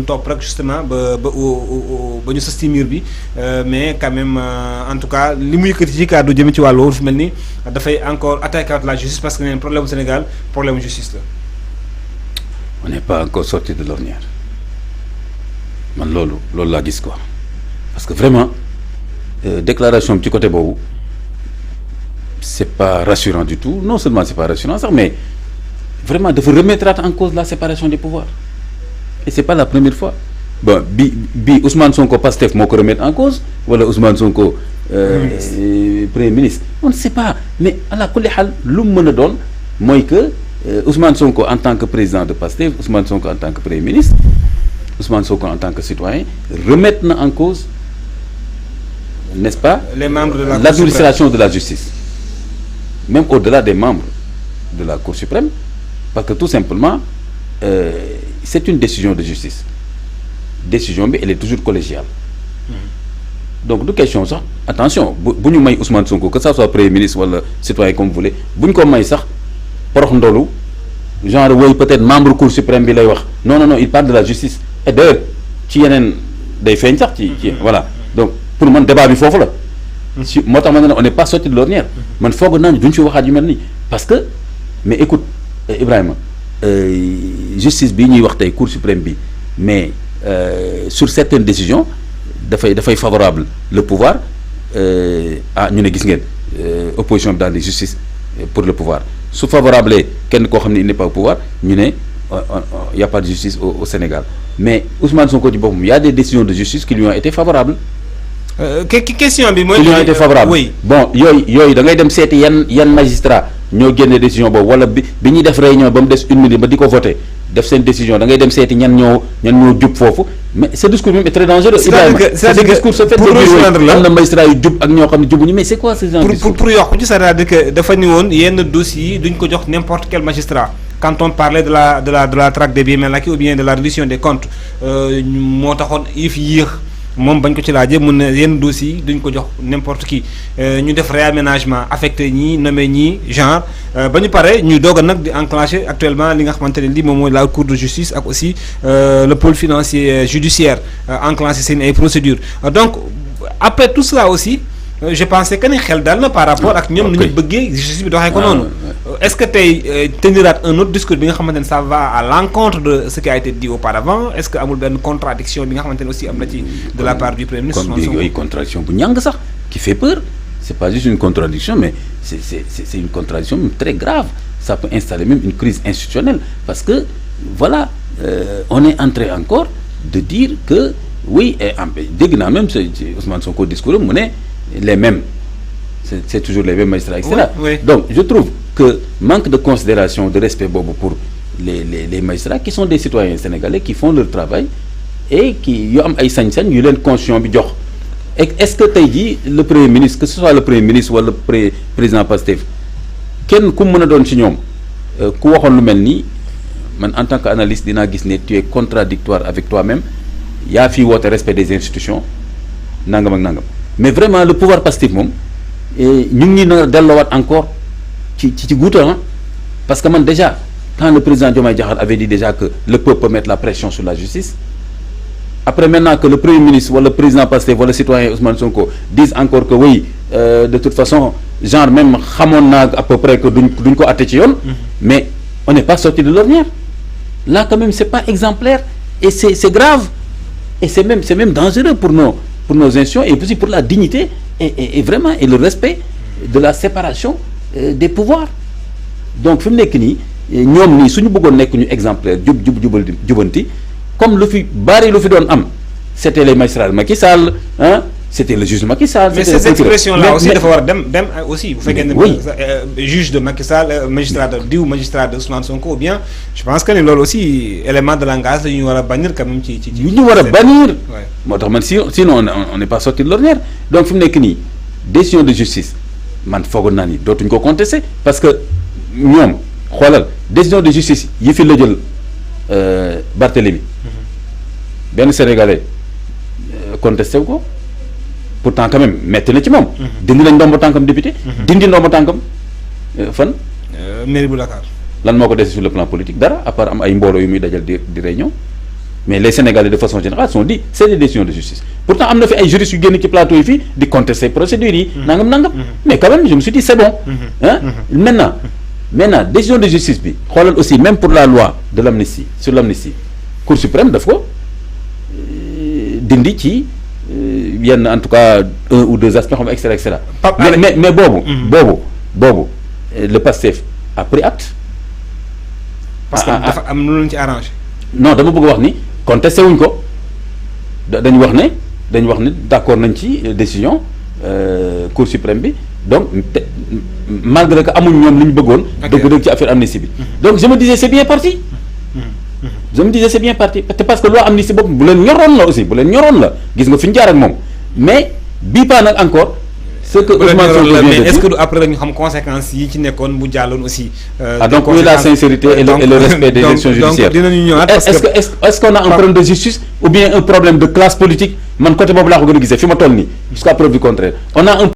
topp rek justement ba ñu sës ci mur bi mais quand même en tout cas li mu yëkkati ci kàddu jëm ci wàllu woowu fi mel ni dafay encore attaquer la justice parce que nee problème bu Sénégal problème justice la. On n'est pas encore sorti de l'ornière man loolu laa gis quoi parce que vraiment déclaration bi ci côté boobu c'est pas rassurant du tout non seulement c'est pas rassurant sax mais vraiment dafa remettre en cause la séparation des pouvoirs et c'est pas la première fois bon bi Ousmane Sonko Pastef moo ko remettre en cause wala Ousmane Sonko premier ministre on ne sait pas mais ala kulli xaal lu mu mën a doon mooy que Ousmane Sonko en tant que président de Pastef Ousmane Sonko en tant que premier ministre Ousmane Sonko en tant que citoyen remettre na en cause n'est-ce pas les membres de l'administration de la justice même au-delà des membres de la Cour suprême parce que tout simplement c'est une décision de justice décision bi elle est toujours collégiale donc du question sax attention bu ñu may Ousmane Sonko que ça soit premier ministre wala citoyen comme vous voulez bu ñu ko may sax porox ndolu genre woy peut-être membre Cour suprême bi lay wax non il parle de la justice et d'ailleurs ci yeneen day feeñ sax ci voilà donc pour man débat bi foofu la si moo tax ma ne on n'est pas sorti de l'ornière man foog naa ni duñ ci waxaat yu mel nii parce que mais écoute Ibrahima justice bi ñuy wax tey Cour suprême bi mais sur certaines décisions dafay favorable le pouvoir ñu ne gis ngeen opposition bi dans les justice pour le pouvoir su favorable kenn koo xam ne il n'est pas au pouvoir ñu ne y a pas de justice au Sénégal mais Ousmane Sonko ci boppam y a des décisions de justice qui lui ont été favorables. question bi mooy. qui lui ont été favorables oui. Bon yooyu da ngay dem seeti yan magistrat ñoo génne décision boobu wala bi ñuy def réunion ba mu des une minute ba di ko voté def seen décision da ngay dem seeti ñan ñoo jub foofu mais ce discours même est très dangereux. c'est-à-dire que discours se fait pour rejoindre la am na magistrat yu jub ak ñoo xam ne jubuñu mais c'est quoi ce genre de discours pour yokk ci c'est-à-dire que dafa ni woon yenn dossiers yi duñ ko jox n'importe quel magistrat quand on parlait de la traque des biens mal acquis ou bien de la reddition des comptes moo taxoon yëf yéex moom bañ ko ci laajee mun na yenn dossiers yi duñ ko jox n'importe qui ñu def réaménagement affecté ñii nommé ñii genre ba ñu pare ñu doog a nag di enclencher actuellement li nga xamante ne lii moom mooy la cour de justice ak aussi le pôle financier judiciaire enclencher seen ay procédures donc après tout cela aussi je pensais que ni xel daal na par rapport ak ñoom nu ñu bëggee justice bi doxee ko noonu est-ce que tey teniraat un autre discours bi nga xamante ne ça va à l'encontre de ce qui a été dit auparavant est-ce que amul benn contradiction bi nga xamante ne aussi am na ci de la part du premier ministre kon bi yooyu contradiction bu ñàng sax qui fait peur c'est pas juste une contradiction mais c'est une contradiction très grave ça peut installer même une crise institutionnelle parce que voilà on est en train encore de dire que oui dégg naa même ci Ousmane Sonko discours mu ne les mêmes c'est toujours les mêmes magistrats etc. Oui. Donc je trouve que manque de considération de respect boobu pour les magistrats qui sont des citoyens sénégalais qui font leur travail et qui yu am ay sañ-sañ yu leen constitution bi jox est-ce que tey jii le premier ministre que ce soit le premier ministre wala le président Pastef kenn ku mën a doon ci ñoom ku waxoon lu mel nii man en tant qu'analyste dinaa gis ne tu es contradictoire avec toi-même yaa fii woote respect des institutions nangam ak nangam mais vraiment le pouvoir Pastef moom ñu ngi na delloowaat encore ci guuta parce que man déjà quand le président Diomaye Diakhar avait dit déjà que le peuple peut mettre la pression sur la justice après maintenant que le premier ministre wala le président Pastef wala le citoyen Ousmane Sonko disent encore que oui de toute façon genre même xamoon naa à peu près que duñ ko atte ci yoon mais on n'est pas sorti de l'ornière là quand même c'est pas exemplaire et c'est grave et c'est même dangereux pour nos institutions et aussi pour la dignité et vraiment et le respect de la séparation des pouvoirs donc fi mu nekk nii ñoom nii suñu bëggoon nekk ñu exemplaire jubanti comme lu fi doon am c'était les magistrats de Macky Sall c'était le juge de Macky Sall. mais cette expression là aussi dafa war a dem aussi bu fekkee ne juge de Macky Sall magistrat de Ousmane Sonko ou bien je pense que ne loolu aussi élément de langage la ñu war a bannir quand même ci yu ñu war a bannir moo tax man sinon on n'est pas sorti de l'ornière donc fi mu nekk nii décision de justice man foogoon naa ni dootuñ ko contester parce que ñoom xoolal décision de justice yi fi la jël Barthélémy benn Sénégalais contesté wu ko pourtant quand même metti na ci moom. dindi nañ ndombo tànkam député. dindi ndombo tànkam fan. mairie bu Dakar. lan moo ko dese sur le plan politique dara à part am ay mbooloo yu muy dajal di réunion mais les Sénégalais de façon générale sont dit c'est des décisions de justice. Pourtant am na fi ay juristes yu génn ci plateau yi fii di contester procédures yi. nangam. mais quand même je me suis dit c'est bon. Hein? Maintenant décision de justice bi xoolal aussi même pour la loi de l'amnistie sur l'amnistie Cour suprême daf ko dindi ci yenn en tout cas 1 ou 2 aspects xam etc etc. mais boobu le PASTEF a pris acte. parce que dafa am lu leen ci arrangé. non dama bëgg wax ni contesté wuñ ko dañu wax ne d'accord nañ ci décision Cour suprême bi donc malgré que amuñ ñoom li ñu bëggoon. dëgg-dëgg ci affaire amnistie bi. donc je me disais c'est bien parti. Parce que loi amnistie boobu bu leen ñoroon la aussi gis nga fi ñu jaar ak moom mais bii pas nag encore. ce que Ousmane Sonko vient de dire mais est-ce que après dañu xam conséquences yi ci nekkoon bu jàlloon aussi. donc oui, la sincérité et le respect des décisions judiciaires. donc dinañu ñëwaat parce que est-ce qu'on a un problème de justice ou bien un problème de classe politique man côté boobu laa ko gën a gisee fi ma toll nii jusqu'à preuve du contraire on a un